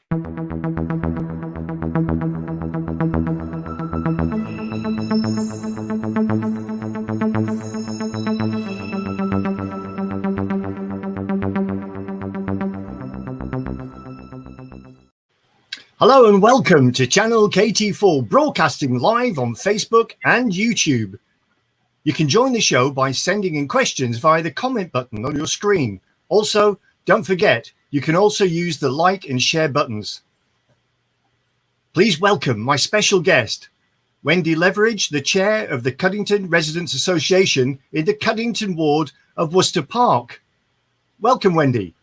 Hello and welcome to channel KT4, broadcasting live on Facebook and YouTube. You can join the show by sending in questions via the comment button on your screen. Also, don't forget, you can also use the like and share buttons. Please welcome my special guest, Wendy Lerveridge, the Chair of the Cuddington Residents Association in the Cuddington ward of Worcester Park. Welcome, Wendy.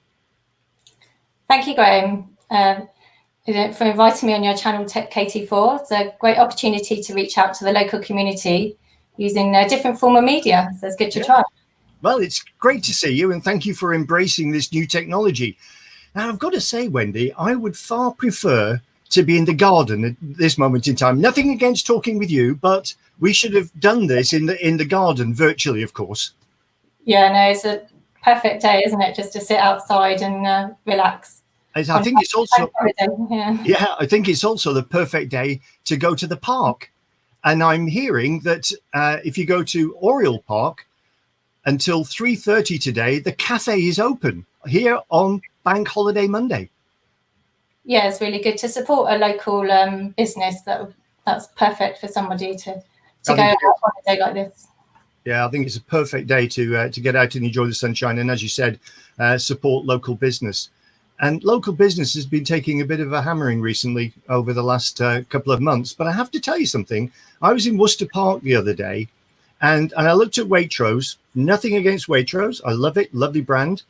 Thank you, Graham, for inviting me on your channel, KT4. It's a great opportunity to reach out to the local community using a different form of media, so it's good to try. Well, it's great to see you, and thank you for embracing this new technology. Now, I've got to say, Wendy, I would far prefer to be in the garden at this moment in time. Nothing against talking with you, but we should have done this in the garden, virtually, of course. Yeah, no, it's a perfect day, isn't it, just to sit outside and relax. I think it's also, I think it's also the perfect day to go to the park. And I'm hearing that if you go to Oriel Park until 3:30 today, the cafe is open here on Bank Holiday Monday. Yeah, it's really good to support a local business. That's perfect for somebody to go out on a day like this. Yeah, I think it's a perfect day to get out and enjoy the sunshine. And as you said, support local business. And local business has been taking a bit of a hammering recently over the last couple of months. But I have to tell you something. I was in Worcester Park the other day and I looked at Waitrose. Nothing against Waitrose. I love it. Lovely brand.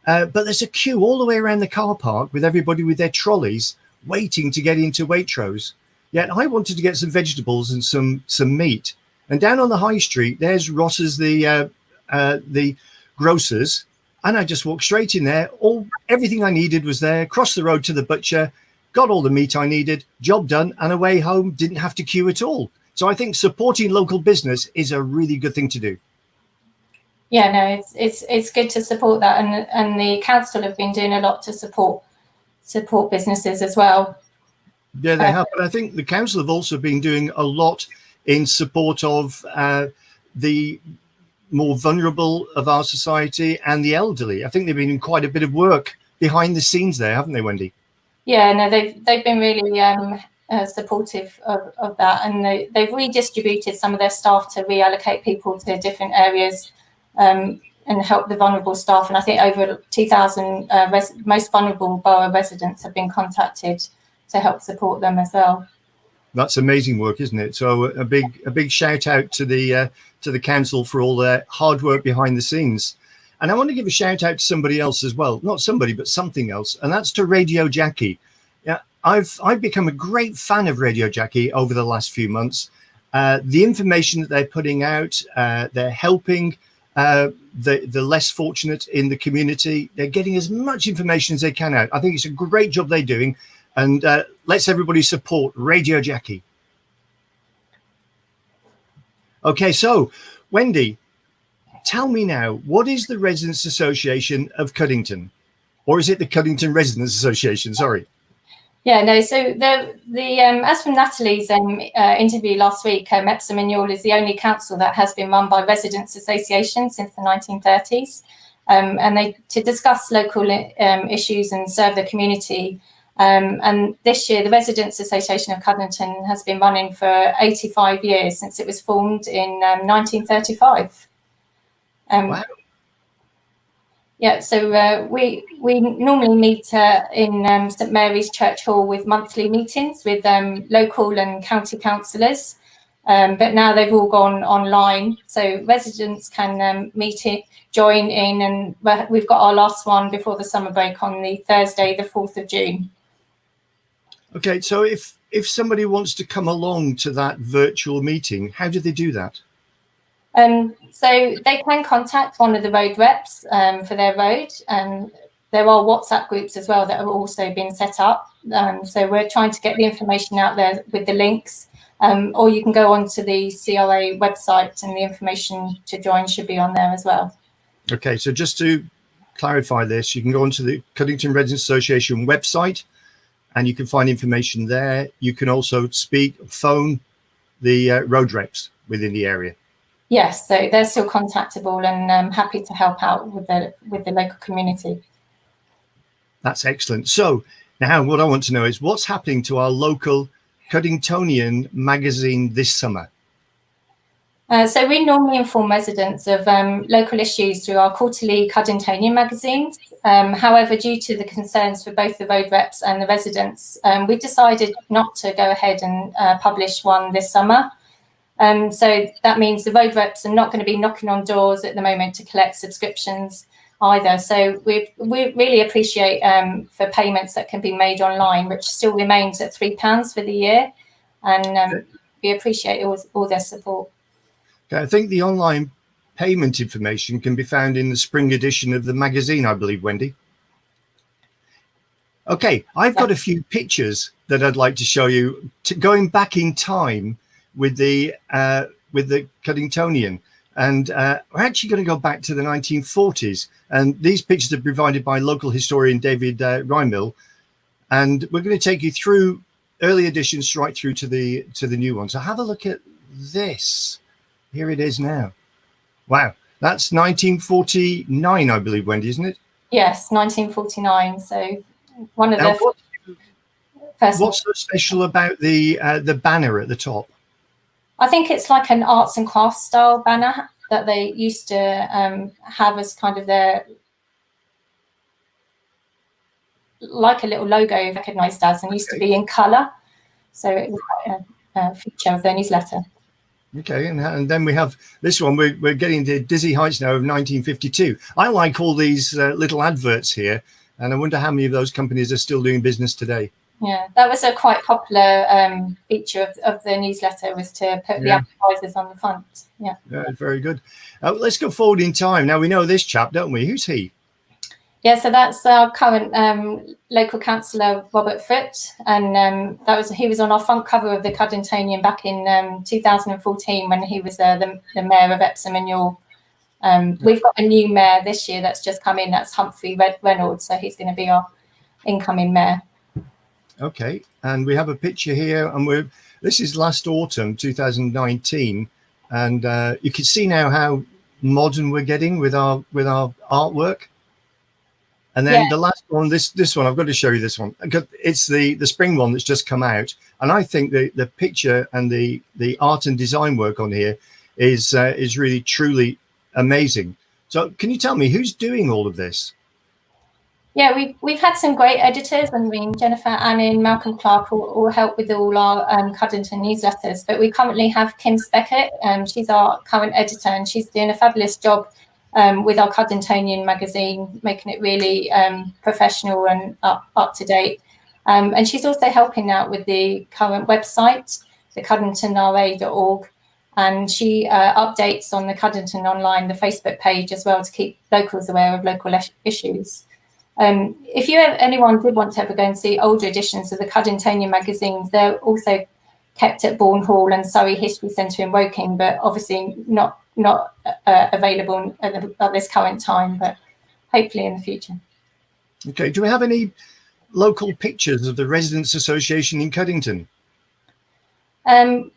But there's a queue all the way around the car park with everybody with their trolleys waiting to get into Waitrose. Yet I wanted to get some vegetables and some meat. And down on the high street, there's Ross's, the grocers. And I just walked straight in there. Everything I needed was there. Crossed the road to the butcher, got all the meat I needed, job done, and away home. Didn't have to queue at all. So I think supporting local business is a really good thing to do. Yeah, no, it's good to support that, and the council have been doing a lot to support businesses as well. Yeah, they have. But I think the council have also been doing a lot in support of the more vulnerable of our society and the elderly. I think they've been doing quite a bit of work behind the scenes there, haven't they, Wendy? Yeah, no, they've been really supportive of that, and they've redistributed some of their staff to reallocate people to different areas and help the vulnerable staff. And I think over 2,000 most vulnerable borough residents have been contacted to help support them as well. That's amazing work, isn't it? So a big shout out to the council for all their hard work behind the scenes. And I want to give a shout out to somebody else as well. Not somebody, but something else. And that's to Radio Jackie. Yeah, I've become a great fan of Radio Jackie over the last few months. The information that they're putting out, they're helping the less fortunate in the community. They're getting as much information as they can out. I think it's a great job they're doing. And let's everybody support Radio Jackie. Okay, so Wendy, tell me now, what is the Residents Association of Cuddington? Or is it the Cuddington Residents Association? Sorry. Yeah, no, so as from Natalie's interview last week, Epsom and Ewell is the only council that has been run by Residents Association since the 1930s. And they to discuss local issues and serve the community. And this year, the Residents Association of Cuddington has been running for 85 years since it was formed in 1935. Wow. Yeah, so we normally meet in St Mary's Church Hall with monthly meetings with local and county councillors, but now they've all gone online, so residents can join in, and we've got our last one before the summer break on the Thursday, the 4th of June. Okay, so if somebody wants to come along to that virtual meeting, how do they do that? So they can contact one of the road reps for their road, and there are WhatsApp groups as well that have also been set up. So we're trying to get the information out there with the links, or you can go onto the CRA website and the information to join should be on there as well. Okay, so just to clarify this, you can go onto the Cuddington Residents Association website, and you can find information there. You can also phone the road reps within the area. Yes, so they're still contactable, and happy to help out with the local community. That's excellent. So now what I want to know is what's happening to our local Cuddingtonian magazine this summer? So we normally inform residents of local issues through our quarterly Cuddingtonian magazines. However, due to the concerns for both the road reps and the residents, we decided not to go ahead and publish one this summer. So that means the road reps are not going to be knocking on doors at the moment to collect subscriptions either. So we really appreciate for payments that can be made online, which still remains at £3 for the year. And we appreciate all their support. I think the online payment information can be found in the spring edition of the magazine, I believe, Wendy. Okay, I've got a few pictures that I'd like to show you, going back in time with the Cuddingtonian. And we're actually going to go back to the 1940s. And these pictures are provided by local historian David Rymil. And we're going to take you through early editions right through to the new one. So have a look at this. Here it is now. Wow, that's 1949, I believe, Wendy, isn't it? Yes, 1949. So one of the what's so special about the banner at the top? I think it's like an arts and crafts style banner that they used to have as kind of their, like a little logo recognised as, and used to be in colour. So it was quite a feature of their newsletter. Okay, and then we have this one. We're getting to dizzy heights now of 1952. I like all these little adverts here, and I wonder how many of those companies are still doing business today. Yeah, that was a quite popular feature of the newsletter, was to put the advertisers on the front. Yeah, very good. Let's go forward in time. Now we know this chap, don't we? Who's he? Yeah, so that's our current local councillor, Robert Foote, and he was on our front cover of the Cuddingtonian back in 2014 when he was the mayor of Epsom and Ewell. We've got a new mayor this year that's just come in. That's Humphrey Reynolds, so he's going to be our incoming mayor. Okay, and we have a picture here, and this is last autumn 2019, and you can see now how modern we're getting with our artwork. And then the last one, this one, I've got to show you this one. It's the spring one that's just come out, and I think the picture and the art and design work on here is really truly amazing. So, can you tell me who's doing all of this? Yeah, we've had some great editors. I mean, Jennifer Annin, Malcolm Clark all help with all our Cuddington newsletters. But we currently have Kim Speckett. She's our current editor, and she's doing a fabulous job with our Cuddingtonian magazine, making it really professional and up to date. And she's also helping out with the current website, the cuddingtonra.org. And she updates on the Cuddington Online, the Facebook page as well, to keep locals aware of local issues. If anyone did want to ever go and see older editions of the Cuddingtonian magazines, they're also kept at Bourne Hall and Surrey History Centre in Woking, but obviously not available at this current time, but hopefully in the future. Okay, do we have any local pictures of the Residents Association in Cuddington?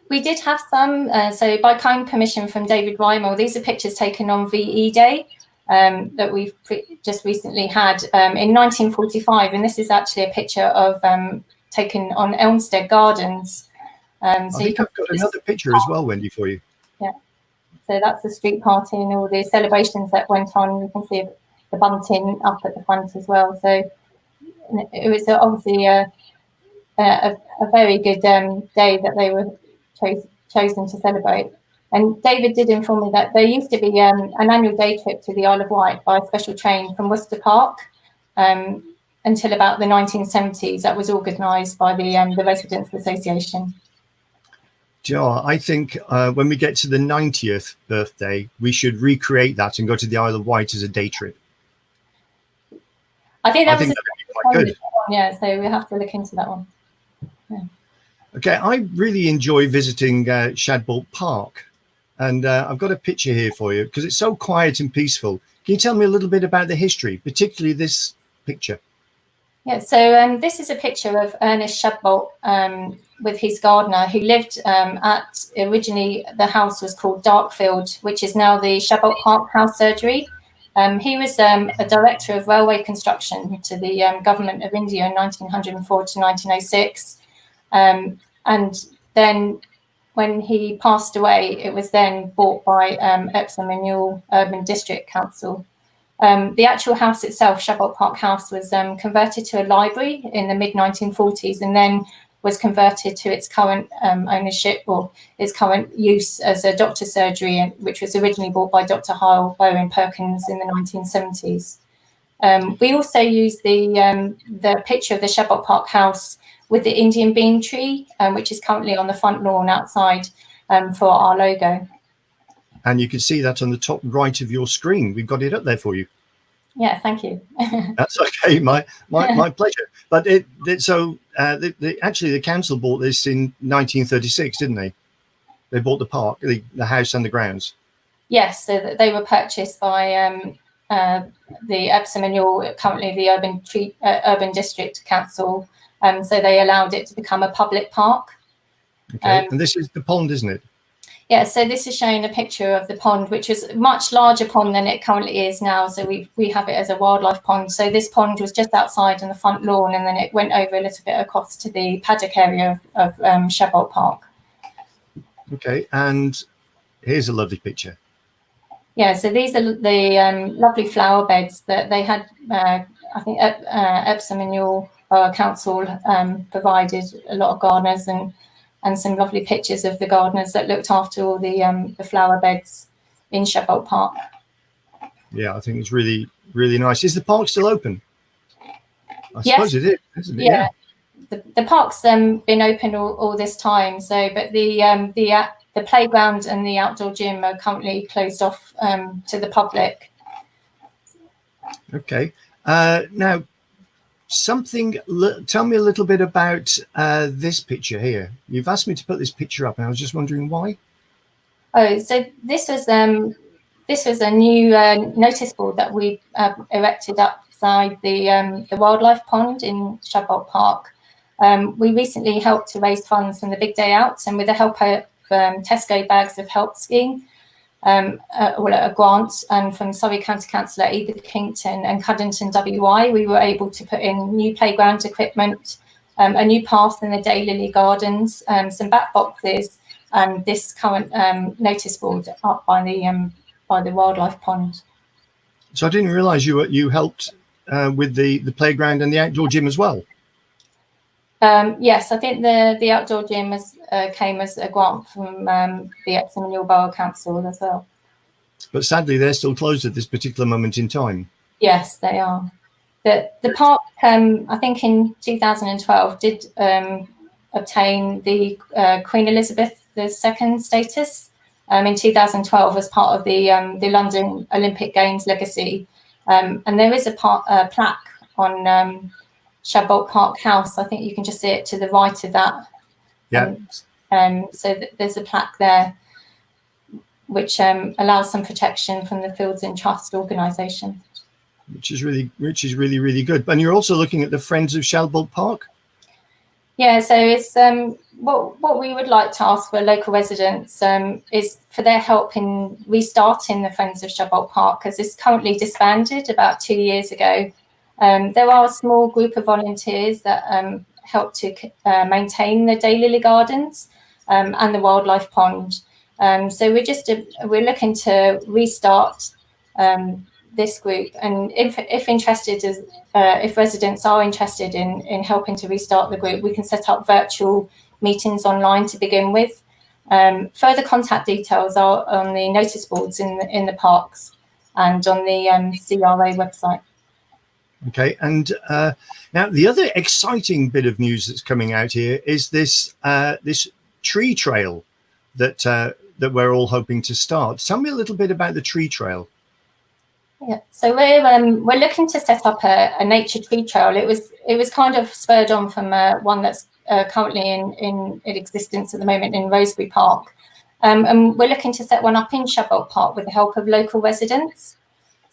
We did have some, so by kind permission from David Rymil, these are pictures taken on VE Day that we've just recently had in 1945, and this is actually a picture of taken on Elmstead Gardens. I think I've got another picture as well, Wendy, for you. Yeah, so that's the street party and all the celebrations that went on. You can see the bunting up at the front as well. So it was obviously a very good day that they were chosen to celebrate. And David did inform me that there used to be an annual day trip to the Isle of Wight by a special train from Worcester Park until about the 1970s. That was organised by the Residents Association. Joe, I think when we get to the 90th birthday, we should recreate that and go to the Isle of Wight as a day trip. I think that'd be quite good. Yeah, so we have to look into that one. Yeah. Okay, I really enjoy visiting Shadbolt Park, and I've got a picture here for you because it's so quiet and peaceful. Can you tell me a little bit about the history, particularly this picture? Yeah, so this is a picture of Ernest Shadbolt with his gardener, who lived at, originally the house was called Darkfield, which is now the Shadbolt Park House Surgery. He was a director of railway construction to the government of India in 1904 to 1906. And then when he passed away, it was then bought by Epsom and Ewell Urban District Council. The actual house itself, Shadbolt Park House, was converted to a library in the mid-1940s and then was converted to its current ownership or its current use as a doctor's surgery, which was originally bought by Dr. Hyle Bowen Perkins in the 1970s. We also use the picture of the Shadbolt Park House with the Indian bean tree, which is currently on the front lawn outside for our logo. And you can see that on the top right of your screen. We've got it up there for you. Yeah, thank you. That's okay, my pleasure. But actually the council bought this in 1936, didn't they? They bought the park, the house and the grounds. Yes, so they were purchased by the Epsom and Ewell, currently the Urban District Council. So they allowed it to become a public park. Okay, and this is the pond, isn't it? Yeah, so this is showing a picture of the pond, which was a much larger pond than it currently is now. So we have it as a wildlife pond. So this pond was just outside on the front lawn, and then it went over a little bit across to the paddock area of Shadbolt Park. Okay, and here's a lovely picture. Yeah, so these are the lovely flower beds that they had. I think Epsom and Ewell Council provided a lot of gardeners and some lovely pictures of the gardeners that looked after all the flower beds in Shadbolt Park. Yeah, I think it's really, really nice. Is the park still open? I suppose it is, isn't it? Yeah. The park's been open all this time. So, but the playground and the outdoor gym are currently closed off to the public. Okay. Now, tell me a little bit about this picture here. You've asked me to put this picture up, and I was just wondering why. Oh, so this was a new notice board that we erected outside the wildlife pond in Shadbolt Park. We recently helped to raise funds from the Big Day Out, and with the help of Tesco Bags of Help scheme, a grant, and from Surrey County Council at Edith Kington and Cuddington WI, we were able to put in new playground equipment, a new path in the Daylily Gardens, some back boxes, and this current notice board up by the wildlife pond. So I didn't realise you helped with the playground and the outdoor gym as well. Yes, I think the outdoor gym came as a grant from the Epsom and Ewell Borough Council as well. But sadly, they're still closed at this particular moment in time. Yes, they are. The park, I think in 2012, did obtain the Queen Elizabeth II status in 2012 as part of the London Olympic Games legacy. And there is a plaque on Shadbolt Park House. I think you can just see it to the right of that. Yeah. So there's a plaque there which allows some protection from the Fields in Trust organisation. Which is really good. And you're also looking at the Friends of Shadbolt Park. Yeah, so it's what we would like to ask for local residents is for their help in restarting the Friends of Shadbolt Park, because it's currently disbanded about 2 years ago. There are a small group of volunteers that help to maintain the Daylily Gardens and the wildlife pond. So we're looking to restart this group, and if interested, if residents are interested in helping to restart the group, we can set up virtual meetings online to begin with. Further contact details are on the notice boards in the parks and on the CRA website. Okay, and now the other exciting bit of news that's coming out here is this tree trail that we're all hoping to start. Tell me a little bit about the tree trail. Yeah, so we're looking to set up a nature tree trail. It was kind of spurred on from one that's currently in existence at the moment in Rosebery Park, and we're looking to set one up in Shadbolt Park with the help of local residents.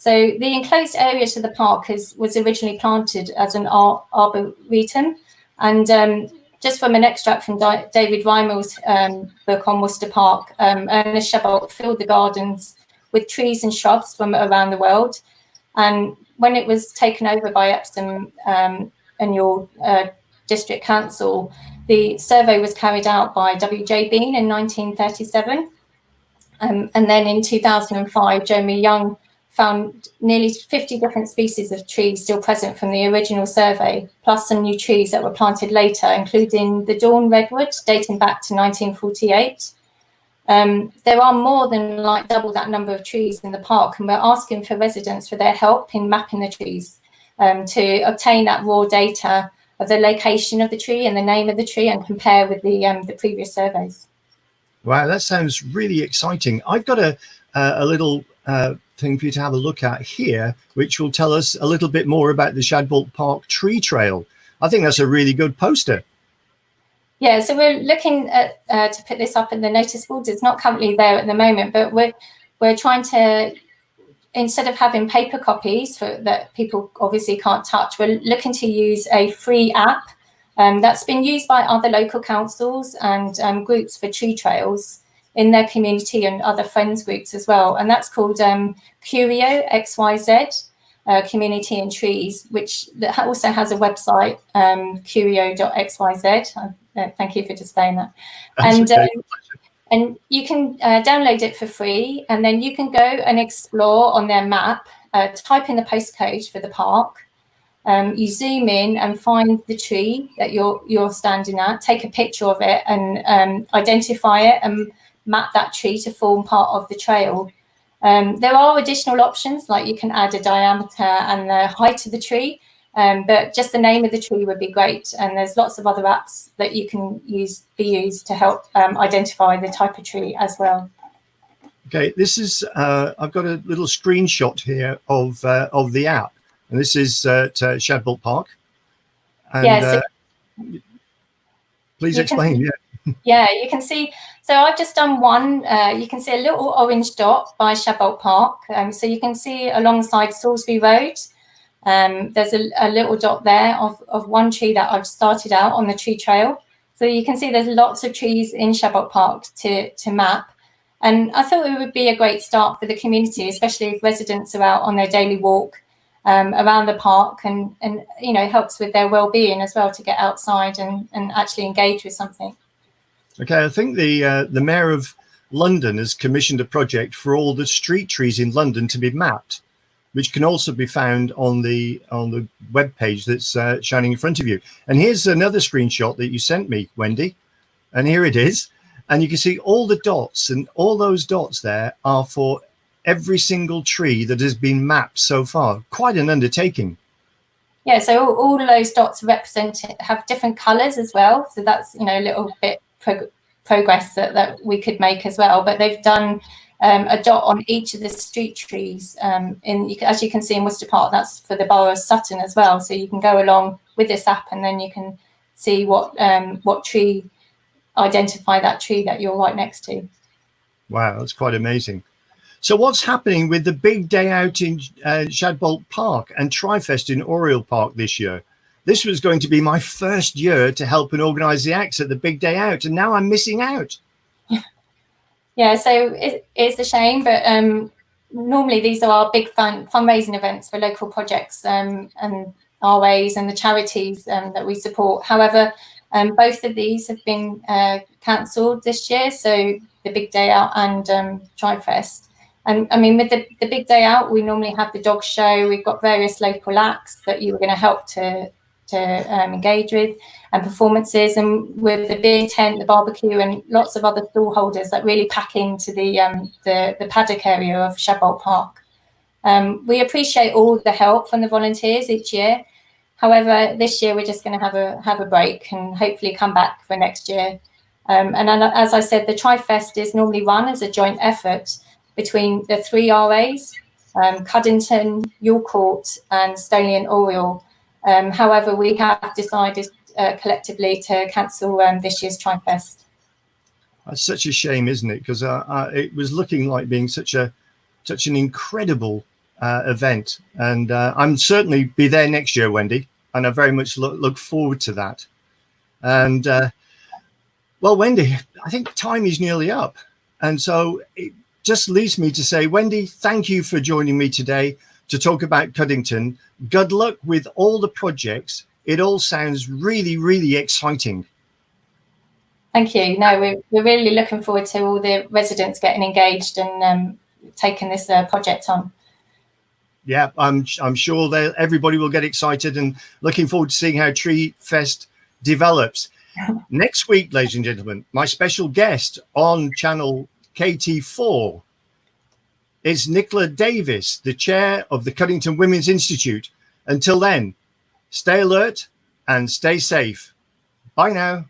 So the enclosed area to the park was originally planted as an arboretum, and just from an extract from David Reimel's book on Worcester Park, Ernest Shadbolt filled the gardens with trees and shrubs from around the world. And when it was taken over by Epsom and your district council, the survey was carried out by W.J. Bean in 1937. And then in 2005, Jeremy Young found nearly 50 different species of trees still present from the original survey, plus some new trees that were planted later, including the Dawn Redwood, dating back to 1948. There are more than like double that number of trees in the park, and we're asking for residents for their help in mapping the trees to obtain that raw data of the location of the tree and the name of the tree and compare with the previous surveys. Wow, that sounds really exciting. I've got a little thing for you to have a look at here, which will tell us a little bit more about the Shadbolt Park tree trail. I think that's a really good poster. Yeah, so we're looking at to put this up in the notice boards. It's not currently there at the moment, but we're trying to, instead of having paper copies that people obviously can't touch, we're looking to use a free app that's been used by other local councils and groups for tree trails in their community and other friends groups as well. And that's called Curio XYZ, Community and Trees, which also has a website, curio.xyz. Thank you for displaying that. And you can download it for free, and then you can go and explore on their map, type in the postcode for the park. You zoom in and find the tree that you're standing at, take a picture of it and identify it and map that tree to form part of the trail. There are additional options, like you can add a diameter and the height of the tree, but just the name of the tree would be great. And there's lots of other apps that you can use to help identify the type of tree as well. Okay, this is I've got a little screenshot here of the app, and this is at Shadbolt Park. And, yeah, so please explain. Yeah, you can see. So I've just done one. You can see a little orange dot by Shadbolt Park. So you can see alongside Salisbury Road, there's a little dot there of one tree that I've started out on the tree trail. So you can see there's lots of trees in Shadbolt Park to map. And I thought it would be a great start for the community, especially if residents are out on their daily walk around the park, and you know, helps with their well-being as well to get outside and actually engage with something. Okay, I think the Mayor of London has commissioned a project for all the street trees in London to be mapped, which can also be found on the web page that's shining in front of you. And here's another screenshot that you sent me, Wendy, and here it is. And you can see all the dots, and all those dots there are for every single tree that has been mapped so far. Quite an undertaking. Yeah, so all of those dots have different colours as well. So that's, you know, a little bit progress that we could make as well. But they've done a dot on each of the street trees. As you can see in Worcester Park, that's for the borough of Sutton as well. So you can go along with this app, and then you can see what tree, identify that tree that you're right next to. Wow, that's quite amazing. So what's happening with the big day out in Shadbolt Park and TriFest in Oriel Park this year? This was going to be my first year to help and organise the acts at the big day out, and now I'm missing out. Yeah, so it's a shame, but normally these are our big fundraising events for local projects and RAs and the charities that we support. However, both of these have been cancelled this year, so the big day out and TriFest. And I mean, with the big day out, we normally have the dog show. We've got various local acts that you were going to help to engage with, and performances, and with the beer tent, the barbecue, and lots of other stall holders that really pack into the paddock area of Shadbolt Park. We appreciate all the help from the volunteers each year. However, this year we're just going to have a break and hopefully come back for next year. And as I said, the TriFest is normally run as a joint effort between the three RAs, Cuddington, York Court, and Stoneleigh and Oriel. However, we have decided collectively to cancel this year's TriFest. That's such a shame, isn't it? Because it was looking like being such an incredible event, and I'm certainly be there next year, Wendy, and I very much look forward to that. And well, Wendy, I think time is nearly up, and so it just leaves me to say, Wendy, thank you for joining me today to talk about Cuddington. Good luck with all the projects. It all sounds really, really exciting. Thank you. No, we're really looking forward to all the residents getting engaged and taking this project on. Yeah, I'm sure that everybody will get excited, and looking forward to seeing how Tree Fest develops. Next week, ladies and gentlemen, my special guest on channel KT4 is Nicola Davis, the chair of the Cuddington Women's Institute. Until then, stay alert and stay safe. Bye now.